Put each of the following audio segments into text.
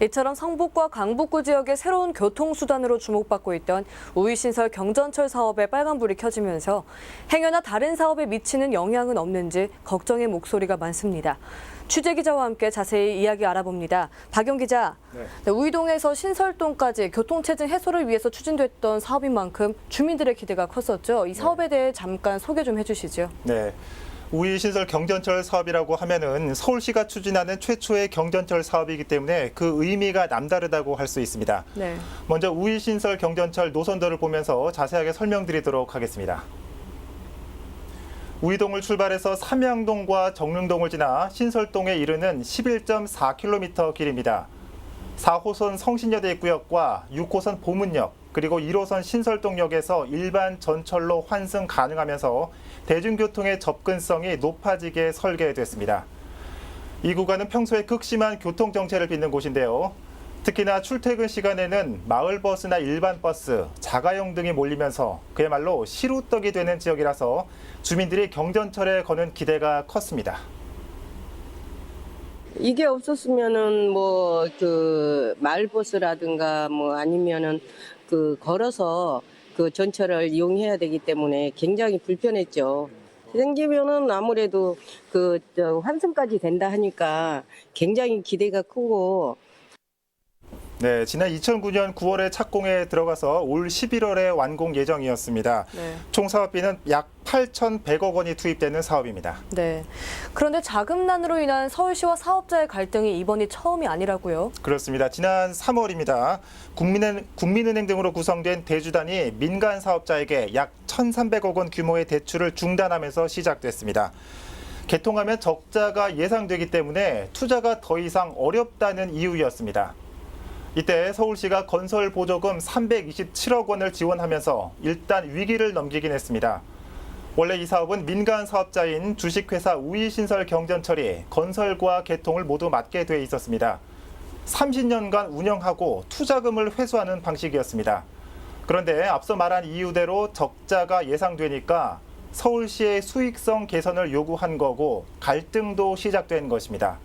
이처럼 성북과 강북구 지역의 새로운 교통수단으로 주목받고 있던 우이신설 경전철 사업에 빨간불이 켜지면서 행여나 다른 사업에 미치는 영향은 없는지 걱정의 목소리가 많습니다. 취재기자와 함께 자세히 이야기 알아봅니다. 박용 기자, 네, 우이동에서 신설동까지 교통체증 해소를 위해서 추진됐던 사업인 만큼 주민들의 기대가 컸었죠. 이 사업에 대해 잠깐 소개 좀 해주시죠. 네. 우이신설 경전철 사업이라고 하면은 서울시가 추진하는 최초의 경전철 사업이기 때문에 그 의미가 남다르다고 할 수 있습니다. 네. 먼저 우이신설 경전철 노선도를 보면서 자세하게 설명드리도록 하겠습니다. 우이동을 출발해서 삼양동과 정릉동을 지나 신설동에 이르는 11.4km 길입니다. 4호선 성신여대 입구역과 6호선 보문역, 그리고 1호선 신설동역에서 일반 전철로 환승 가능하면서 대중교통의 접근성이 높아지게 설계됐습니다. 이 구간은 평소에 극심한 교통 정체를 빚는 곳인데요. 특히나 출퇴근 시간에는 마을버스나 일반 버스, 자가용 등이 몰리면서 그야말로 시루떡이 되는 지역이라서 주민들이 경전철에 거는 기대가 컸습니다. 이게 없었으면은 마을버스라든가 아니면은 걸어서 전철을 이용해야 되기 때문에 굉장히 불편했죠. 생기면은 아무래도 환승까지 된다 하니까 굉장히 기대가 크고. 네, 지난 2009년 9월에 착공에 들어가서 올 11월에 완공 예정이었습니다. 네. 총 사업비는 약 8,100억 원이 투입되는 사업입니다. 네. 그런데 자금난으로 인한 서울시와 사업자의 갈등이 이번이 처음이 아니라고요? 그렇습니다. 지난 3월입니다. 국민은행 등으로 구성된 대주단이 민간 사업자에게 약 1,300억 원 규모의 대출을 중단하면서 시작됐습니다. 개통하면 적자가 예상되기 때문에 투자가 더 이상 어렵다는 이유였습니다. 이때 서울시가 건설 보조금 327억 원을 지원하면서 일단 위기를 넘기긴 했습니다. 원래 이 사업은 민간 사업자인 주식회사 우이신설 경전철이 건설과 개통을 모두 맡게 돼 있었습니다. 30년간 운영하고 투자금을 회수하는 방식이었습니다. 그런데 앞서 말한 이유대로 적자가 예상되니까 서울시의 수익성 개선을 요구한 거고 갈등도 시작된 것입니다.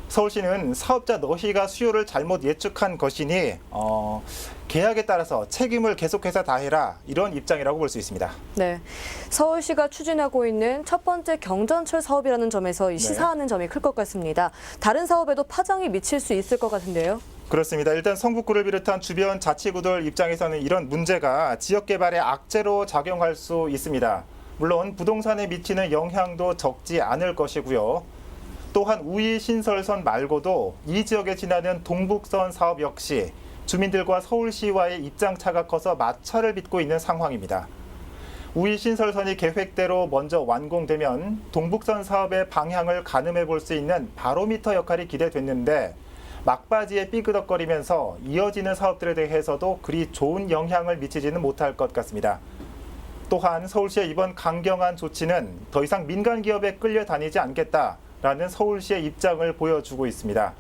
서울시는 사업자 너희가 수요를 잘못 예측한 것이니 계약에 따라서 책임을 계속해서 다해라, 이런 입장이라고 볼 수 있습니다. 네, 서울시가 추진하고 있는 첫 번째 경전철 사업이라는 점에서 이 시사하는 점이 클 것 같습니다. 다른 사업에도 파장이 미칠 수 있을 것 같은데요. 그렇습니다. 일단 성북구를 비롯한 주변 자치구들 입장에서는 이런 문제가 지역 개발의 악재로 작용할 수 있습니다. 물론 부동산에 미치는 영향도 적지 않을 것이고요. 또한 우이신설선 말고도 이 지역에 지나는 동북선 사업 역시 주민들과 서울시와의 입장차가 커서 마찰을 빚고 있는 상황입니다. 우이신설선이 계획대로 먼저 완공되면 동북선 사업의 방향을 가늠해 볼 수 있는 바로미터 역할이 기대됐는데 막바지에 삐그덕거리면서 이어지는 사업들에 대해서도 그리 좋은 영향을 미치지는 못할 것 같습니다. 또한 서울시의 이번 강경한 조치는 더 이상 민간 기업에 끌려다니지 않겠다라는 서울시의 입장을 보여주고 있습니다.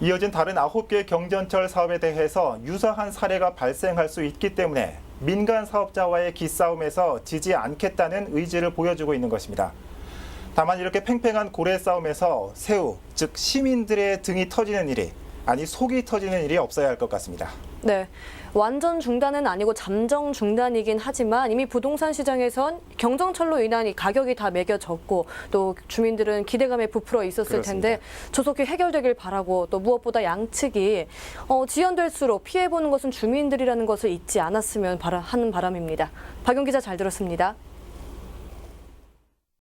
이어진 다른 9개 경전철 사업에 대해서 유사한 사례가 발생할 수 있기 때문에 민간 사업자와의 기싸움에서 지지 않겠다는 의지를 보여주고 있는 것입니다. 다만 이렇게 팽팽한 고래 싸움에서 새우, 즉 시민들의 등이 터지는 일이, 아니 속이 터지는 일이 없어야 할 것 같습니다. 네, 완전 중단은 아니고 잠정 중단이긴 하지만 이미 부동산 시장에선 경전철로 인한 이 가격이 다 매겨졌고 또 주민들은 기대감에 부풀어 있었을 그렇습니다. 텐데 조속히 해결되길 바라고 또 무엇보다 양측이 지연될수록 피해보는 것은 주민들이라는 것을 잊지 않았으면 하는 바람입니다. 박용 기자 잘 들었습니다.